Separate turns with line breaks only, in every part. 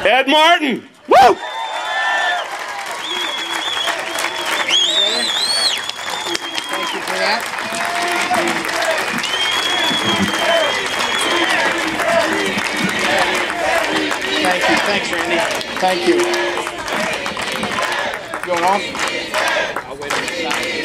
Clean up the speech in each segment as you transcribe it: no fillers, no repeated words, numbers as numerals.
Ed Martin. Woo!
Thank you for that. Thank you. Thanks, Randy. Thank you. Going on? I'll wait on the side.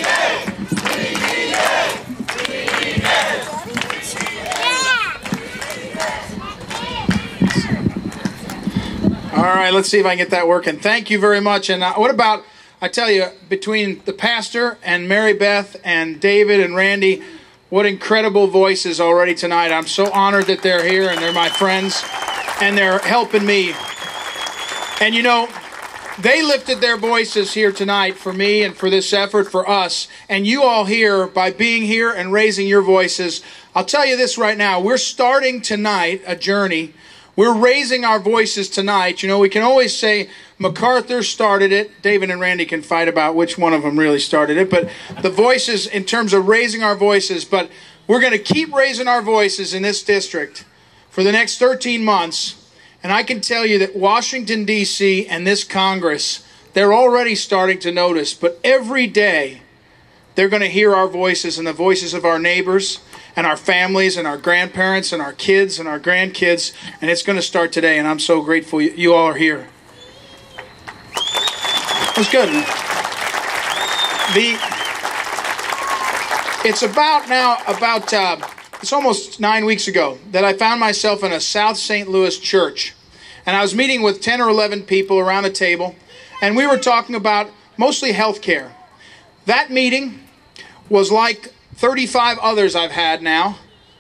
All right, let's see if I can get that working. Thank you very much. And what about, I tell you, between the pastor and Mary Beth and David and Randy, what incredible voices already tonight. I'm so honored that they're here and they're my friends and they're helping me. And you know, they lifted their voices here tonight for me and for this effort for us. And you all here, by being here and raising your voices, I'll tell you this right now. We're starting tonight a journey. We're raising our voices tonight. You know, we can always say MacArthur started it. David and Randy can fight about which one of them really started it. But the voices, in terms of raising our voices, but we're going to keep raising our voices in this district for the next 13 months. And I can tell you that Washington, D.C. and this Congress, they're already starting to notice. But every day, they're going to hear our voices and the voices of our neighbors and our families and our grandparents and our kids and our grandkids. And it's going to start today. And I'm so grateful you all are here. It was good. It's almost 9 weeks ago that I found myself in a South St. Louis church. And I was meeting with 10 or 11 people around a table. And we were talking about mostly health care. That meeting was like 35 others I've had now.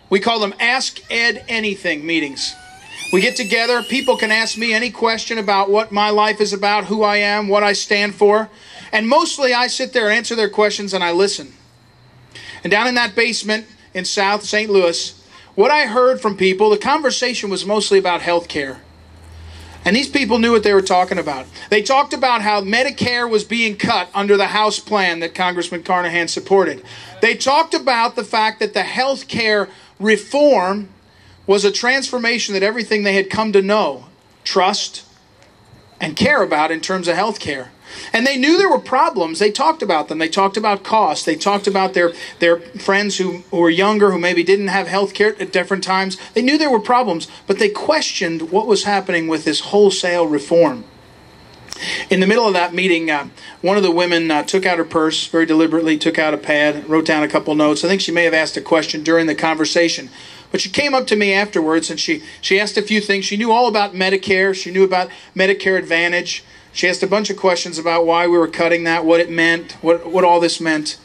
We call them Ask Ed Anything meetings. We get together. People can ask me any question about what my life is about, who I am, what I stand for. And mostly I sit there and answer their questions and I listen. And down in that basement in South St. Louis, what I heard from people, the conversation was mostly about health care. And these people knew what they were talking about. They talked about how Medicare was being cut under the House plan that Congressman Carnahan supported. They talked about the fact that the health care reform was a transformation that everything they had come to know, trust, and care about in terms of health care. And they knew there were problems. They talked about them. They talked about costs. They talked about their friends who were younger, who maybe didn't have health care at different times. They knew there were problems, but they questioned what was happening with this wholesale reform. In the middle of that meeting, one of the women took out her purse, very deliberately took out a pad, wrote down a couple notes. I think she may have asked a question during the conversation. But she came up to me afterwards and she asked a few things. She knew all about Medicare. She knew about Medicare Advantage. She asked a bunch of questions about why we were cutting that, what it meant, what all this meant.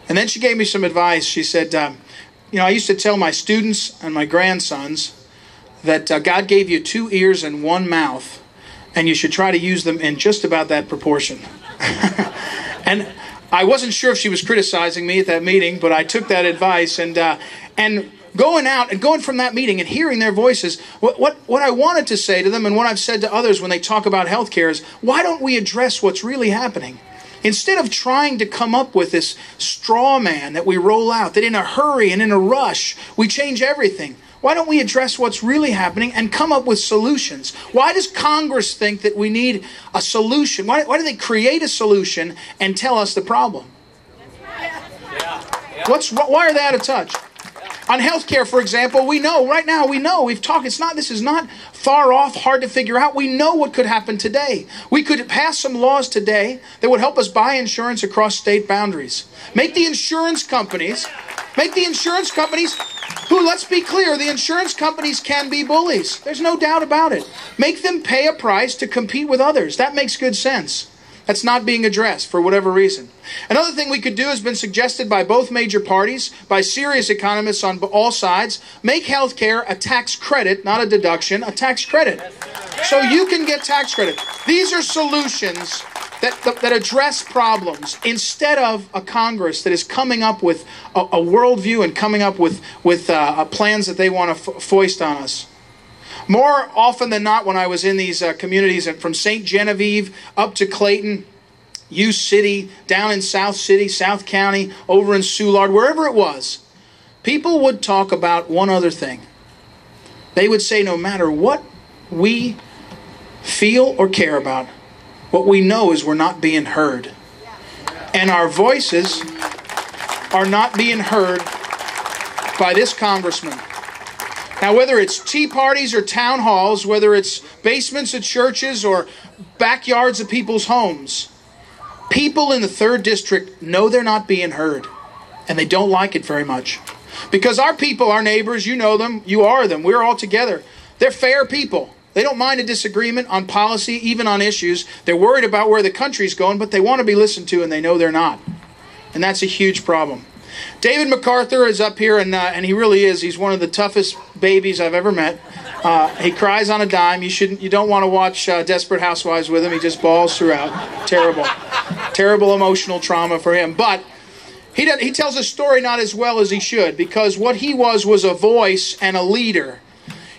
And then she gave me some advice. She said, I used to tell my students and my grandsons that God gave you 2 ears and 1 mouth, and you should try to use them in just about that proportion. And I wasn't sure if she was criticizing me at that meeting, but I took that advice and going out and going from that meeting and hearing their voices, what I wanted to say to them and what I've said to others when they talk about healthcare is, why don't we address what's really happening? Instead of trying to come up with this straw man that we roll out, that in a hurry and in a rush, we change everything. Why don't we address what's really happening and come up with solutions? Why does Congress think that we need a solution? Why do they create a solution and tell us the problem? Why are they out of touch? On healthcare, for example, we know, we've talked, this is not far off, hard to figure out. We know what could happen today. We could pass some laws today that would help us buy insurance across state boundaries. Make the insurance companies, who, let's be clear, the insurance companies can be bullies. There's no doubt about it. Make them pay a price to compete with others. That makes good sense. That's not being addressed for whatever reason. Another thing we could do has been suggested by both major parties, by serious economists on all sides. Make health care a tax credit, not a deduction, a tax credit. So you can get tax credit. These are solutions that address problems instead of a Congress that is coming up with a worldview and coming up with plans that they want to foist on us. More often than not, when I was in these communities, from St. Genevieve up to Clayton, U City, down in South City, South County, over in Soulard, wherever it was, people would talk about one other thing. They would say, no matter what we feel, or care about. What we know is we're not being heard. And our voices are not being heard by this congressman. Now, whether it's tea parties or town halls, whether it's basements of churches or backyards of people's homes, people in the 3rd District know they're not being heard. And they don't like it very much. Because our people, our neighbors, you know them, you are them, we're all together. They're fair people. They don't mind a disagreement on policy, even on issues. They're worried about where the country's going, but they want to be listened to, and they know they're not. And that's a huge problem. David MacArthur is up here, and he really is. He's one of the toughest babies I've ever met. He cries on a dime. You don't want to watch Desperate Housewives with him. He just bawls throughout. Terrible emotional trauma for him. But he tells a story not as well as he should, because what he was a voice and a leader.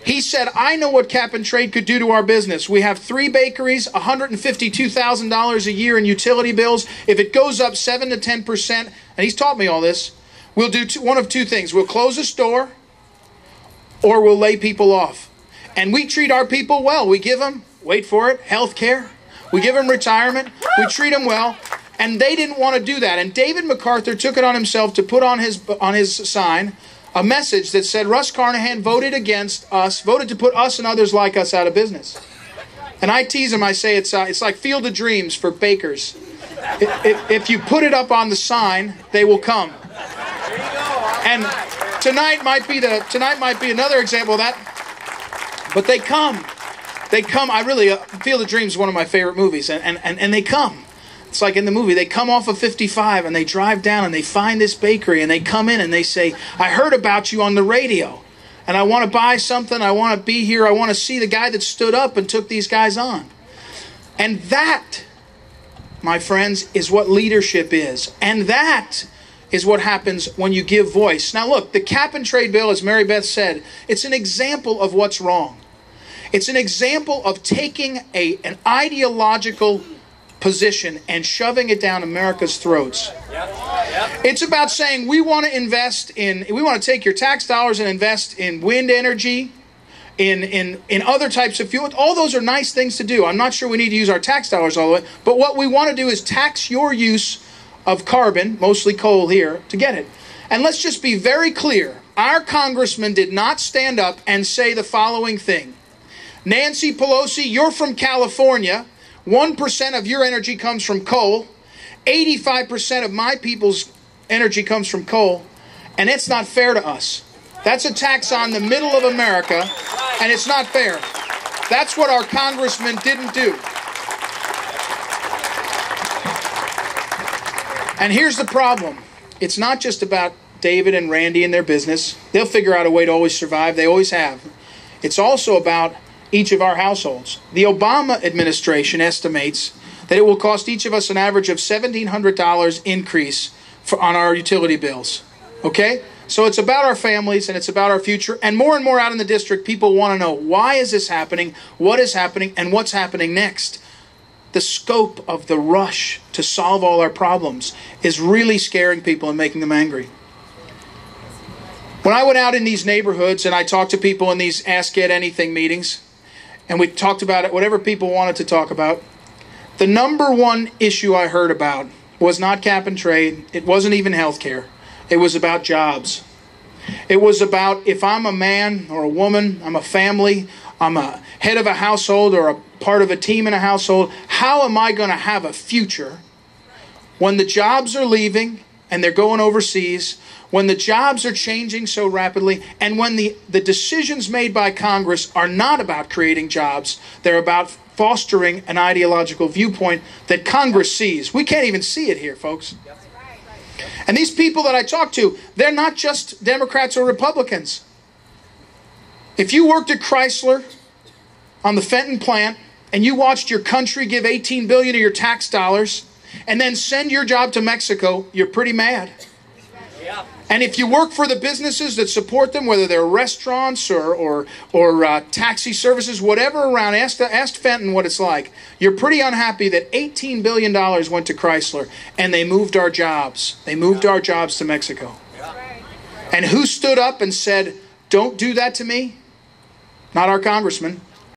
He said, I know what cap and trade could do to our business. We have 3 bakeries, $152,000 a year in utility bills. If it goes up 7 to 10%, and he's taught me all this, we'll do one of 2 things. We'll close a store, or we'll lay people off. And we treat our people well. We give them, wait for it, health care. We give them retirement. We treat them well. And they didn't want to do that. And David MacArthur took it on himself to put on his sign a message that said, Russ Carnahan voted against us, voted to put us and others like us out of business. And I tease him, I say it's like Field of Dreams for bakers. If you put it up on the sign, they will come. And tonight might be another example of that. But they come. They come. Field of Dreams is one of my favorite movies. And they come. It's like in the movie, they come off of 55 and they drive down and they find this bakery and they come in and they say, I heard about you on the radio and I want to buy something. I want to be here. I want to see the guy that stood up and took these guys on. And that, my friends, is what leadership is. And that is what happens when you give voice. Now look, the cap and trade bill, as Mary Beth said, it's an example of what's wrong. It's an example of taking an ideological position and shoving it down America's throats. It's about saying we want to take your tax dollars and invest in wind energy, in other types of fuel. All those are nice things to do. I'm not sure we need to use our tax dollars all the way, but what we want to do is tax your use of carbon, mostly coal here, to get it. And let's just be very clear. Our congressman did not stand up and say the following thing. Nancy Pelosi, you're from California. 1% of your energy comes from coal. 85% of my people's energy comes from coal. And it's not fair to us. That's a tax on the middle of America, and it's not fair. That's what our congressman didn't do. And here's the problem. It's not just about David and Randy and their business. They'll figure out a way to always survive. They always have. It's also about each of our households. The Obama administration estimates that it will cost each of us an average of $1,700 increase on our utility bills. Okay? So it's about our families and it's about our future. And more out in the district, people want to know, why is this happening? What is happening? And what's happening next? The scope of the rush to solve all our problems is really scaring people and making them angry. When I went out in these neighborhoods and I talked to people in these Ask Get Anything meetings, and we talked about it, whatever people wanted to talk about, the number one issue I heard about was not cap and trade. It wasn't even health care. It was about jobs. It was about, if I'm a man or a woman, I'm a family, I'm a head of a household or a part of a team in a household, how am I going to have a future when the jobs are leaving and they're going overseas, when the jobs are changing so rapidly, and when the decisions made by Congress are not about creating jobs, they're about fostering an ideological viewpoint that Congress sees. We can't even see it here, folks. And these people that I talk to, they're not just Democrats or Republicans. If you worked at Chrysler on the Fenton plant and you watched your country give $18 billion of your tax dollars and then send your job to Mexico, you're pretty mad. Yeah. And if you work for the businesses that support them, whether they're restaurants or taxi services, whatever around, ask Fenton what it's like. You're pretty unhappy that $18 billion went to Chrysler and they moved our jobs. They moved our jobs to Mexico. And who stood up and said, don't do that to me? Not our congressman.